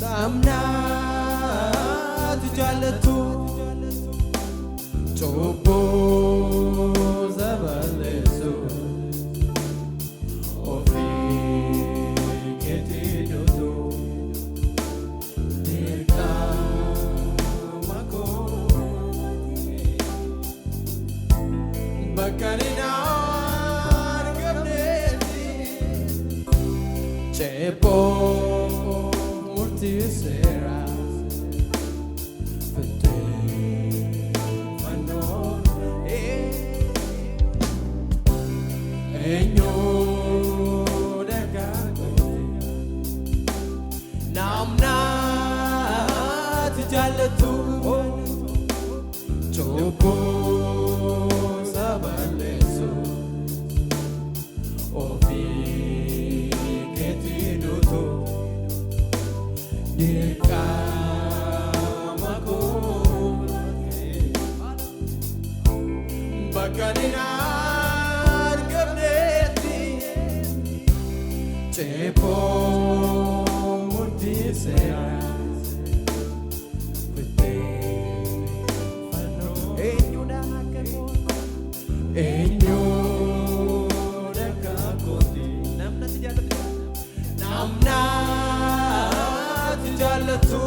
Namna tijalatu Chobo zabalesu Ofi ketidodo Nirka mako Bakarina gabneti Chepo murti sera Namna tijalatu Chobo sabalesu Ofi ketidoto Dirka mako Bakanina gabneti Chepo Sera Pete Fano Enyo Nakakoti Namna tijalatu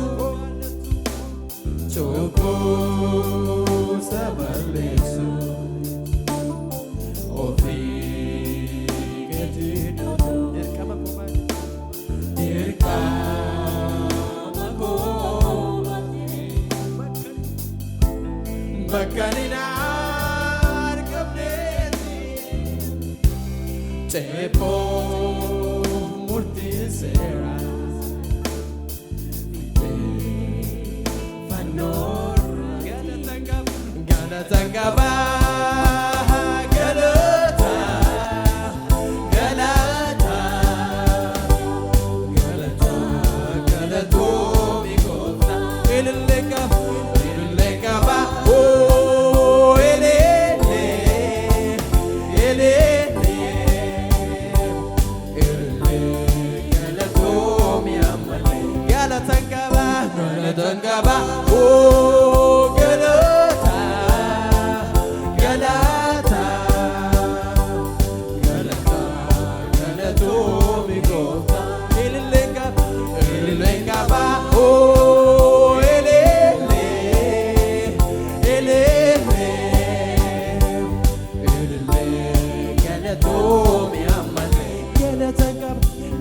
Chobo sabalesu Ofi ketidodo Dirkama kumani Bakanina gabneti Chepo murti sera Fanor Gana tangaba Tangaba, oh Galata, Galata, Galata, Galato migota, Ilenga ba, oh Elele, Galato mi amale,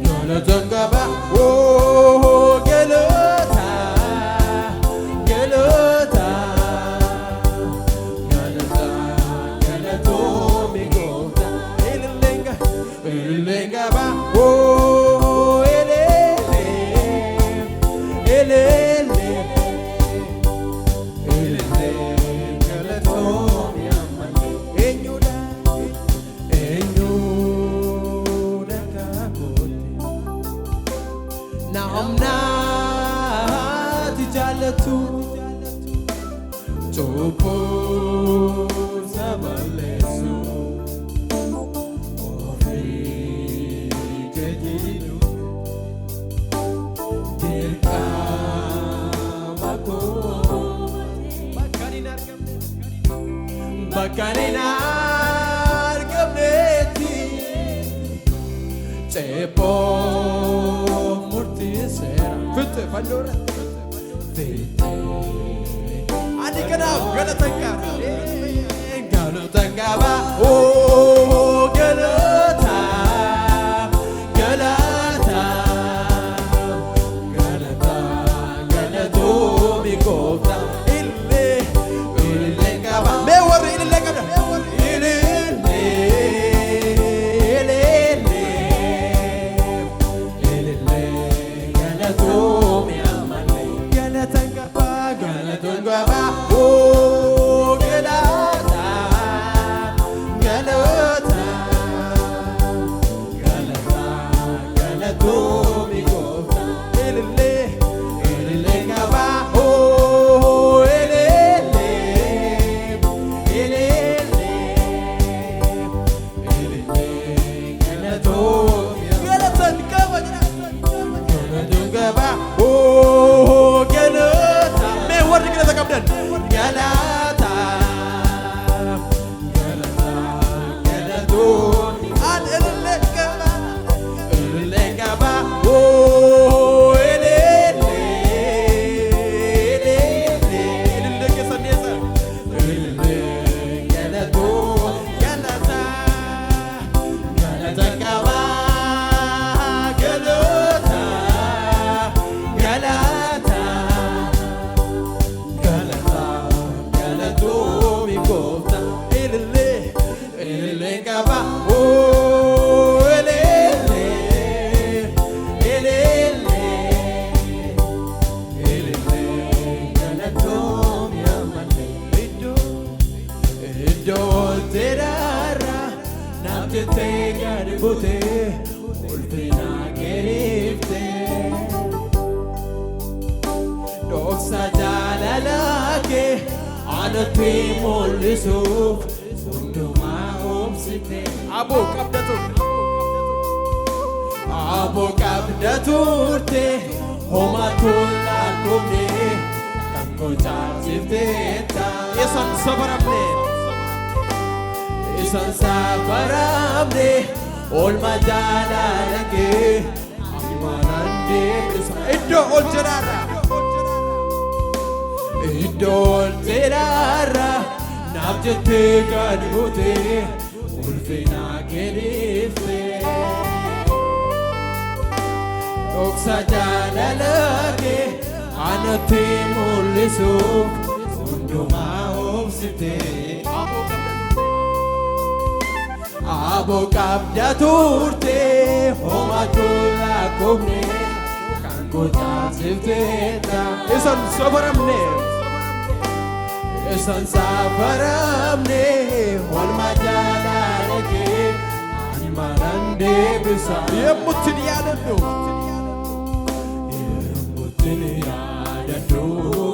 Galatangaba, oh Galata. Namna tijalatu Chobo sabalesu Ofi ketidu Dirka mako Bakaninar gabneti Chepo Fete fallora Fete Adi kanab Galatangaba Oh Galata Galata Galata Galato mikota Ille gaba Me worry ille gaba Oh, Galata, Galata. anatti mul'isuuf hundumaa obsite. Aboo qabda turte homatu lakkoofne kan gochaasifteetta. Isan safaramne olma jaalala kee ammanan deebisa. Iddoo ol jedhaarra naaf jettee gad buute ulfina kenniifte. Dhoksa jaalala kee anatti mul'isuuf hundumaa obsite. Aboo qabda turte homatu lakkoofne kan gochaasifteetta. Isan safaramne olma jaalala kee ammanan deebisa. Yemmutti yaadadhu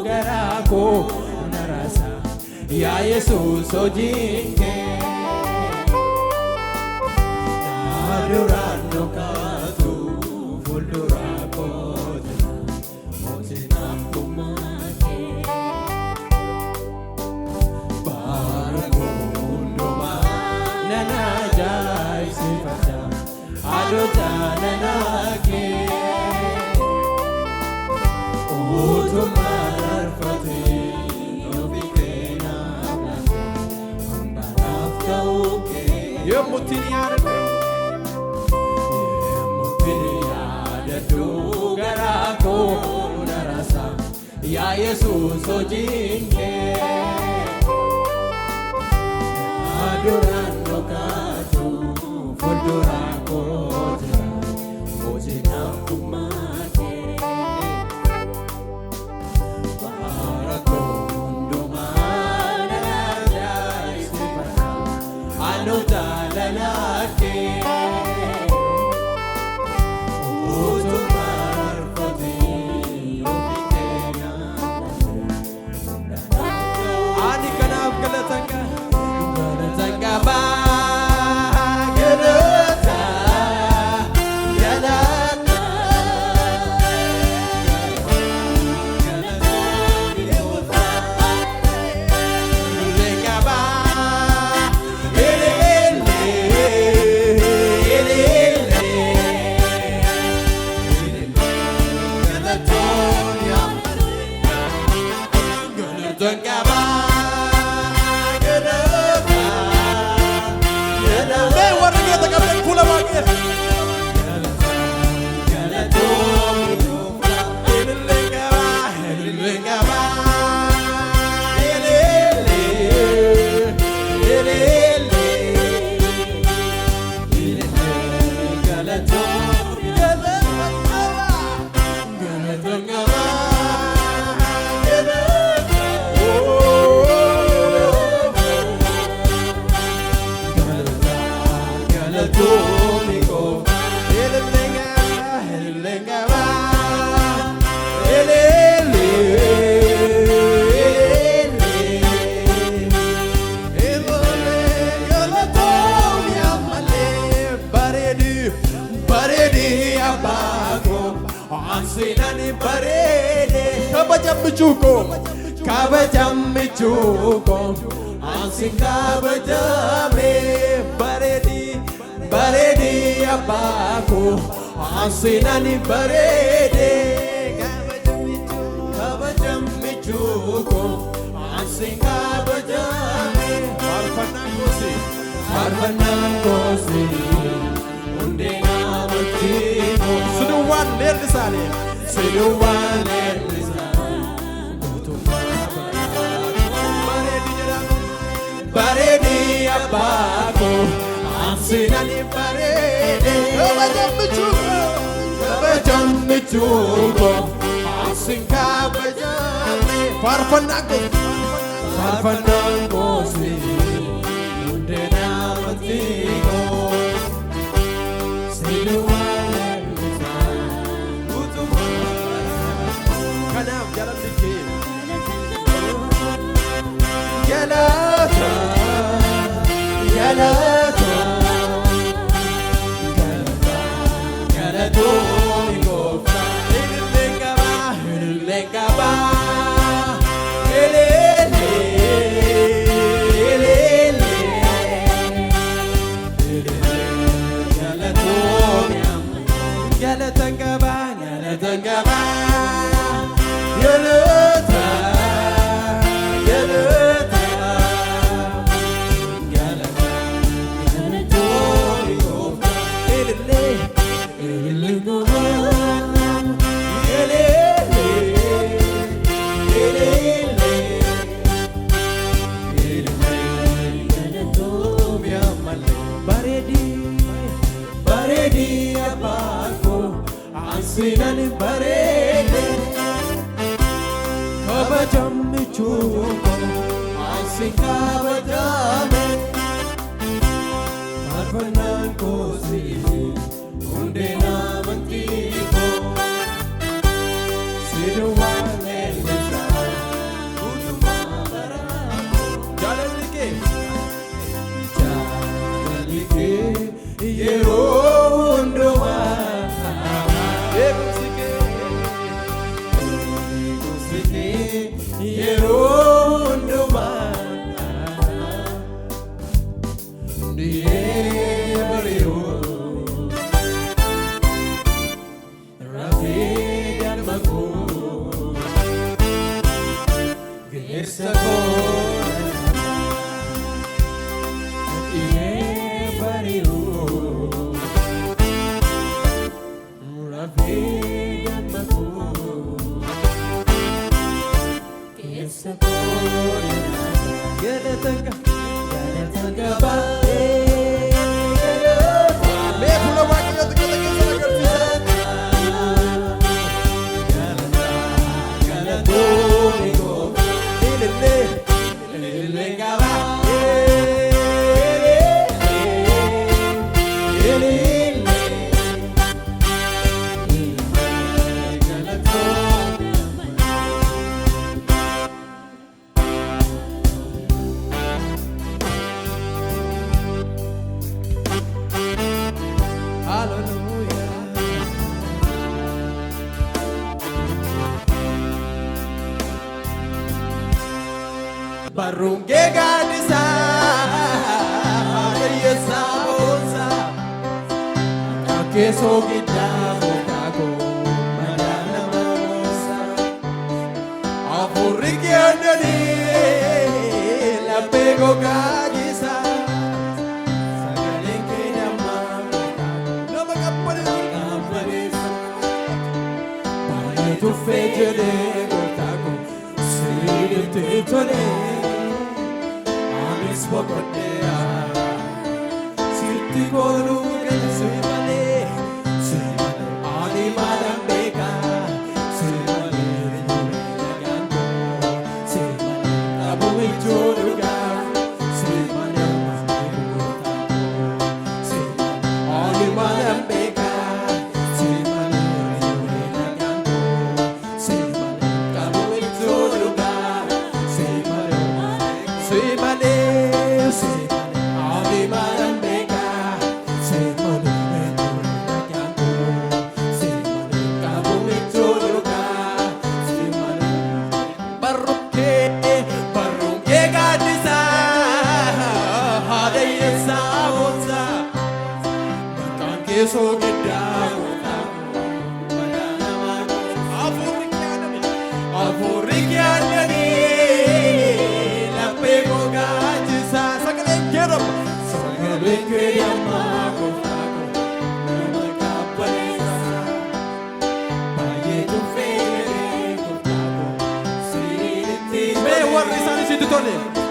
garaa koo narasa yaa Yesuus hojiin kee na duraan dhokatu fuuldura kooti mootiin akkuma kee bara hundumaa nan ajaa'ibsiifadha haadhota nanaa kee. Yemmutti yaadadhu garaa koo narasa yaa Yesuus hojiin kee na duraan dhokatu fuuldura kooti mootiin akkuma kee. Bara hundumaa nan ajaa'ibsiifadha haadhota nanaa kee. Ani kanaaf galatan qaba. Kabajam michuko ansin kabajame baredi abako ansinani barede kabajam michuko ansin kabajame harfanangosi undena matiko siduwan lernisale baredi abako ansinani barede kabajam michuko ansin kabajame farfanangosi undena matiko siduwan kanaaf jalalli kee Sinan barede kabajam chuko asin kabajame arpanan ko sihi unde namanti ko siruwale lisa utuma bara jalalike yero undoma Barunge gadisa yesa bosa Kakeso gita botago madana mamosa Afurikiandani la pego gadisa Sagalinke nama nama kaparisa Pare tu fejele botago Sirite tole Spokotea Sirti kolu gan suimale ani madam beka suimale jaganto suimale abu ijoruga suimale mamuta suimale ani madam beka suimale jaganto suimale abu ijoruga suimale suimale So get down, Afurikiandani, la pego gajisa, sagalenkeram, sagalenkerama, nama kapalesa, baye tu fere, siriti. Me warri sani situ tole.